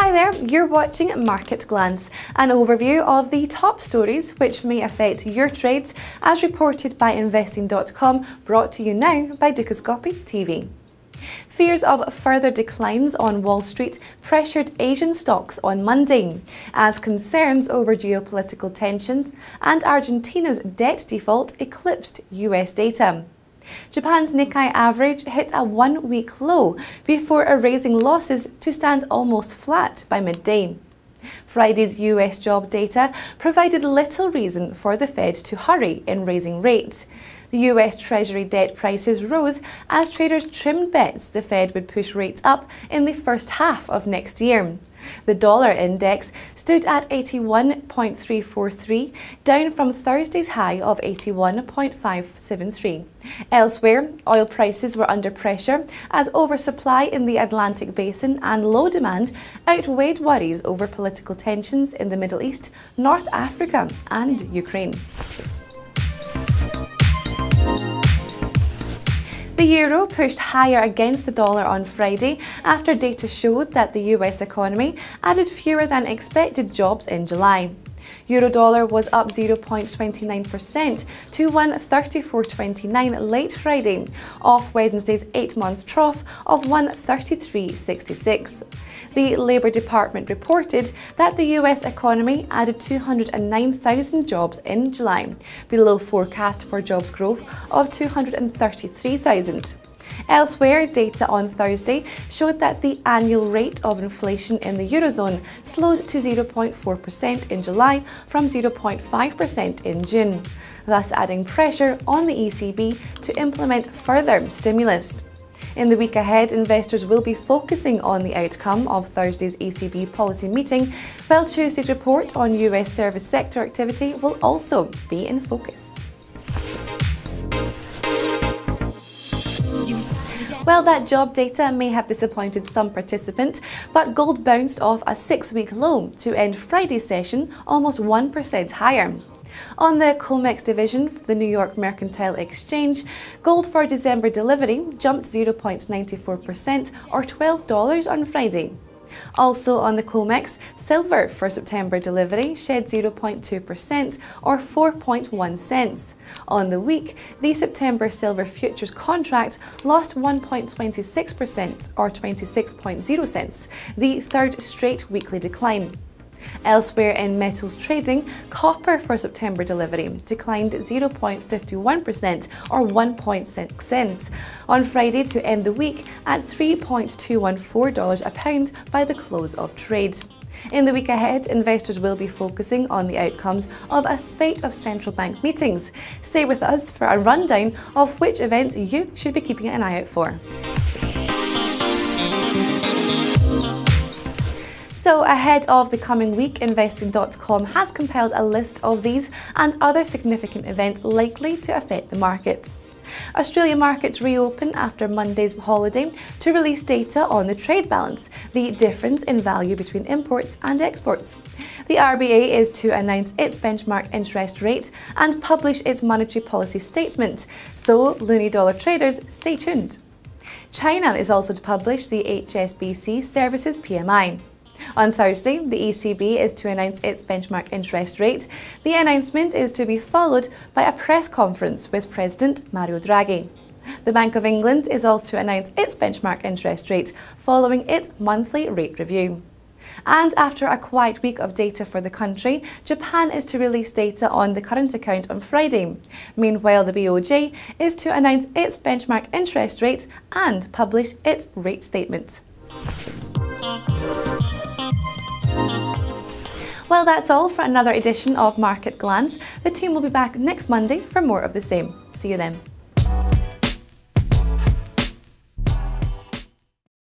Hi there, you're watching Market Glance, an overview of the top stories which may affect your trades as reported by Investing.com, brought to you now by Dukascopy TV. Fears of further declines on Wall Street pressured Asian stocks on Monday, as concerns over geopolitical tensions and Argentina's debt default eclipsed US data. Japan's Nikkei average hit a one-week low before erasing losses to stand almost flat by midday. Friday's US job data provided little reason for the Fed to hurry in raising rates. The US Treasury debt prices rose as traders trimmed bets the Fed would push rates up in the first half of next year. The dollar index stood at 81.343, down from Thursday's high of 81.573. Elsewhere, oil prices were under pressure as oversupply in the Atlantic Basin and low demand outweighed worries over political tensions in the Middle East, North Africa and Ukraine. The euro pushed higher against the dollar on Friday after data showed that the US economy added fewer than expected jobs in July. Euro-dollar was up 0.29% to 134.29 late Friday, off Wednesday's 8-month trough of 133.66. The Labour Department reported that the US economy added 209,000 jobs in July, below forecast for jobs growth of 233,000. Elsewhere, data on Thursday showed that the annual rate of inflation in the Eurozone slowed to 0.4% in July from 0.5% in June, thus adding pressure on the ECB to implement further stimulus. In the week ahead, investors will be focusing on the outcome of Thursday's ECB policy meeting, while Tuesday's report on US service sector activity will also be in focus. Well, that job data may have disappointed some participants, but gold bounced off a 6-week low to end Friday's session almost 1% higher. On the COMEX division of the New York Mercantile Exchange, gold for December delivery jumped 0.94% or $12 on Friday. Also on the COMEX, silver for September delivery shed 0.2% or 4.1 cents. On the week, the September silver futures contract lost 1.26% or 26.0 cents, the third straight weekly decline. Elsewhere in metals trading, copper for September delivery declined 0.51% or 1.6 cents on Friday to end the week at $3.214 a pound by the close of trade. In the week ahead, investors will be focusing on the outcomes of a spate of central bank meetings. Stay with us for a rundown of which events you should be keeping an eye out for. So ahead of the coming week, Investing.com has compiled a list of these and other significant events likely to affect the markets. Australian markets reopen after Monday's holiday to release data on the trade balance, the difference in value between imports and exports. The RBA is to announce its benchmark interest rate and publish its monetary policy statement, so loonie dollar traders, stay tuned. China is also to publish the HSBC Services PMI. On Thursday, the ECB is to announce its benchmark interest rate. The announcement is to be followed by a press conference with President Mario Draghi. The Bank of England is also to announce its benchmark interest rate following its monthly rate review. And after a quiet week of data for the country, Japan is to release data on the current account on Friday. Meanwhile, the BOJ is to announce its benchmark interest rate and publish its rate statement. Well, that's all for another edition of Market Glance. The team will be back next Monday for more of the same. See you then.